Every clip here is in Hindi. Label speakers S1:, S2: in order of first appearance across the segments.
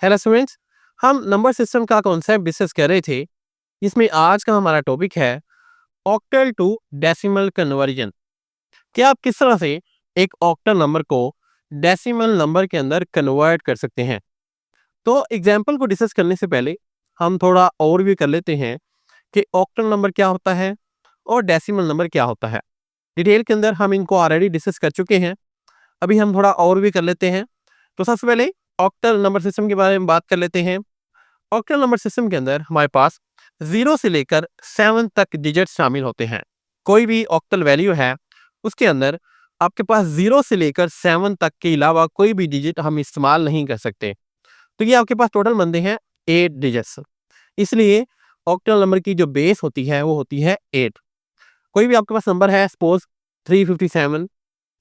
S1: हेलो स्टूडेंट्स, हम नंबर सिस्टम का कॉन्सेप्ट डिस्कस कर रहे थे। इसमें आज का हमारा टॉपिक है ऑक्टल टू डेसिमल कन्वर्जन। कि आप किस तरह से एक ऑक्टल नंबर को डेसिमल नंबर के अंदर कन्वर्ट कर सकते हैं। तो एग्जाम्पल को डिस्कस करने से पहले हम थोड़ा ओवरव्यू कर लेते हैं कि ऑक्टल नंबर क्या होता है और डेसिमल नंबर क्या होता है। डिटेल के अंदर हम इनको ऑलरेडी डिस्कस कर चुके हैं। अभी हम थोड़ा ओवरव्यू कर लेते हैं। तो सबसे पहले ऑक्टल नंबर सिस्टम के बारे में बात कर लेते हैं। ऑक्टल नंबर सिस्टम के अंदर हमारे पास 0 से लेकर 7 तक डिजिट शामिल होते हैं। कोई भी ऑक्टल वैल्यू है उसके अंदर आपके पास 0 से लेकर 7 तक के अलावा कोई भी डिजिट हम इस्तेमाल नहीं कर सकते। तो ये आपके पास टोटल बनते हैं 8 डिजिट्स। इसलिए ऑक्टल नंबर की जो बेस होती है वो होती है 8। कोई भी आपके पास नंबर है सपोज 357,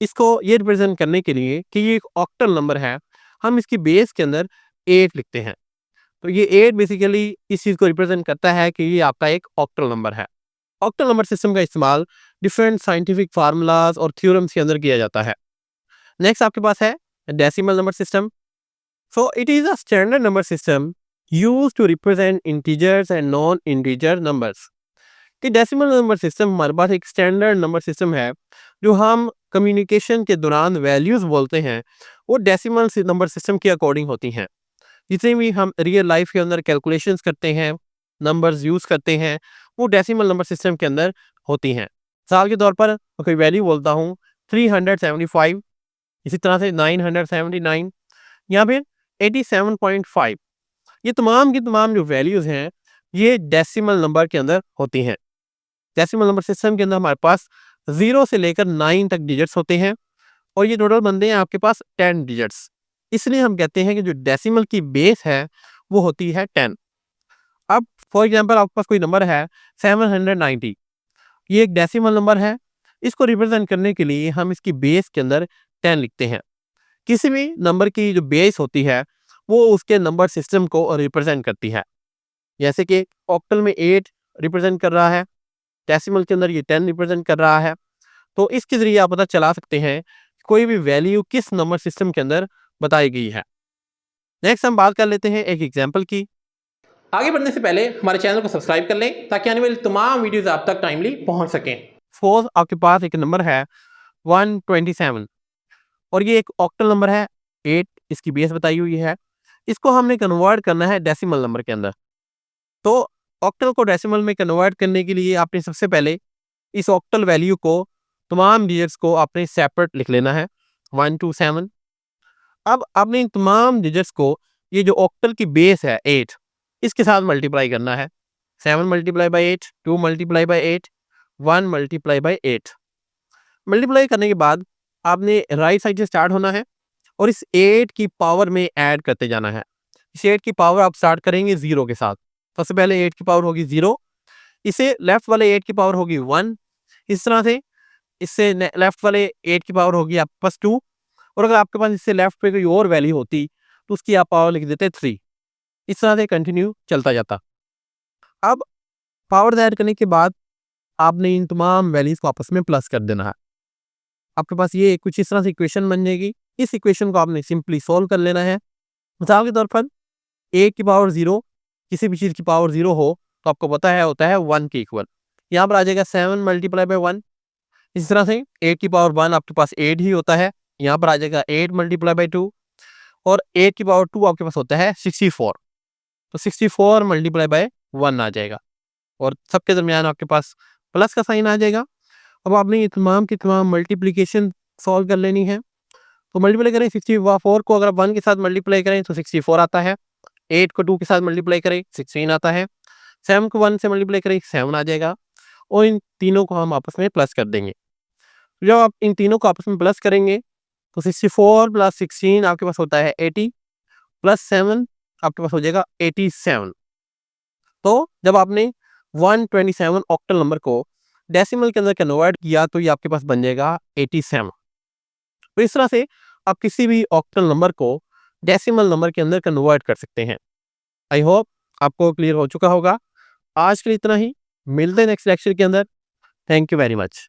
S1: इसको ये रिप्रेजेंट करने के लिए कि ये एक ऑक्टल नंबर है, हम इसकी बेस के अंदर 8 लिखते हैं। तो ये 8 बेसिकली इस चीज़ को रिप्रेजेंट करता है कि ये आपका एक ऑक्टल नंबर है। ऑक्टल नंबर सिस्टम का इस्तेमाल डिफरेंट साइंटिफिक फार्मूलाज और थ्योरम्स के अंदर किया जाता है। नेक्स्ट आपके पास है decimal number system. So it is a standard number system used to represent integers and non integer numbers. कि डेसिमल नंबर सिस्टम हमारे पास एक स्टैंडर्ड नंबर सिस्टम है जो हम कम्युनिकेशन के दौरान वैल्यूज़ बोलते हैं वो डेसिमल नंबर सिस्टम के अकॉर्डिंग होती हैं। जितने भी हम रियल लाइफ के अंदर कैलकुलेशंस करते हैं, नंबर्स यूज़ करते हैं, वो डेसिमल नंबर सिस्टम के अंदर होती हैं। मिसाल के तौर पर मैं कोई वैल्यू बोलता हूँ 375, इसी तरह से 979 या फिर 87.5। ये तमाम की तमाम जो वैल्यूज़ हैं ये डेसिमल नंबर के अंदर होती हैं। डेसिमल नंबर सिस्टम के अंदर हमारे पास 0 से लेकर 9 तक डिजिट्स होते हैं और ये टोटल बनते हैं आपके पास 10 डिजिट्स। इसलिए हम कहते हैं कि जो डेसिमल की बेस है वो होती है 10। अब फॉर एग्जांपल आपके पास कोई नंबर है 790, ये एक डेसिमल नंबर है। इसको रिप्रेजेंट करने के लिए हम इसकी बेस के अंदर 10 लिखते हैं। किसी भी नंबर की जो बेस होती है वो उसके नंबर सिस्टम को रिप्रेजेंट करती है। जैसे कि ऑक्टल में 8 रिप्रेजेंट कर रहा है, डेसिमल के अंदर ये 10 रिप्रेजेंट कर रहा है। तो इसके ज़रिए आप पता चला सकते हैं कोई भी वैल्यू किस नंबर सिस्टम के अंदर बताई गई है। नेक्स्ट हम बात कर लेते हैं एक एग्जांपल की। आगे बढ़ने से पहले हमारे चैनल को सब्सक्राइब कर लें ताकि आने वाली तमाम वीडियोस आप तक टाइमली पहुंच सकें। सपोज आपके पास एक नंबर है 127 और ये एक ऑक्टल नंबर है, 8 इसकी बेस बताई हुई है। इसको हमने कन्वर्ट करना है डेसिमल नंबर के अंदर। तो ऑक्टल को डेसिमल में कन्वर्ट करने के लिए आपने सबसे पहले इस ऑक्टल वैल्यू को, तमाम डिजिट्स को आपने सेपरेट लिख लेना है 1 to 7। अब आपने इन तमाम डिजिट्स को, ये जो ऑक्टल की बेस है 8, इसके साथ मल्टीप्लाई करना है। 7 multiply by 8, 2 multiply by 8, 1 multiply by 8। Multiply करने के बाद आपने राइट साइड से स्टार्ट होना है और इस 8 की पावर में ऐड करते जाना है। इस 8 की पावर आप स्टार्ट करेंगे 0 के साथ। सबसे पहले 8 की पावर होगी 0, इसे लेफ्ट वाले 8 की पावर होगी 1, इस तरह से इससे लेफ्ट वाले 8 की पावर होगी आपके पास 2, और अगर आपके पास इससे लेफ्ट पे कोई और वैल्यू होती तो उसकी आप पावर लिख देते 3। इस तरह से कंटिन्यू चलता जाता। अब पावर ऐड करने के बाद आपने इन तमाम वैल्यूज को आपस में प्लस कर देना है। आपके पास ये कुछ इस तरह से इक्वेशन बन जाएगी। इस इक्वेशन को आपने सिंपली सोल्व कर लेना है। मिसाल के तौर पर a की पावर 0, किसी भी चीज़ की पावर 0 हो तो आपको पता है होता है 1 के इक्वल। यहाँ पर आ जाएगा 7 मल्टीप्लाई बाई 1। इस तरह से 8 की पावर 1 आपके पास 8 ही होता है, यहाँ पर आ जाएगा 8 मल्टीप्लाई बाई 2, और 8 की पावर 2 आपके पास होता है 64। तो 64 मल्टीप्लाई बाय 1 आ जाएगा और सबके दरमियान आपके पास प्लस का साइन आ जाएगा। अब आपने ये तमाम की तमाम मल्टीप्लिकेशन सॉल्व कर लेनी है। तो मल्टीप्लाई करें 64 को, अगर आप 1 के साथ मल्टीप्लाई करें तो 64 आता है, 8 को 2 के साथ मल्टीप्लाई करें 16 आता है, 7 को 1 से मल्टीप्लाई करें 7 आ जाएगा, और इन तीनों को हम आपस में प्लस कर देंगे। जब आप इन तीनों को आपस में प्लस करेंगे तो 64 प्लस 16 आपके पास होता है 80, प्लस 7 आपके पास हो जाएगा 87। तो जब आपने 127 ऑक्टल नंबर को डेसिमल के अंदर कन्वर्ट किया तो ये आपके पास बन जाएगा 87। तो इस तरह से आप किसी भी ऑक्टल नंबर को डेसिमल नंबर के अंदर कन्वर्ट कर सकते हैं। आई होप आपको क्लियर हो चुका होगा। आज के लिए इतना ही, मिलते हैं नेक्स्ट लेक्चर के अंदर। Thank you very much.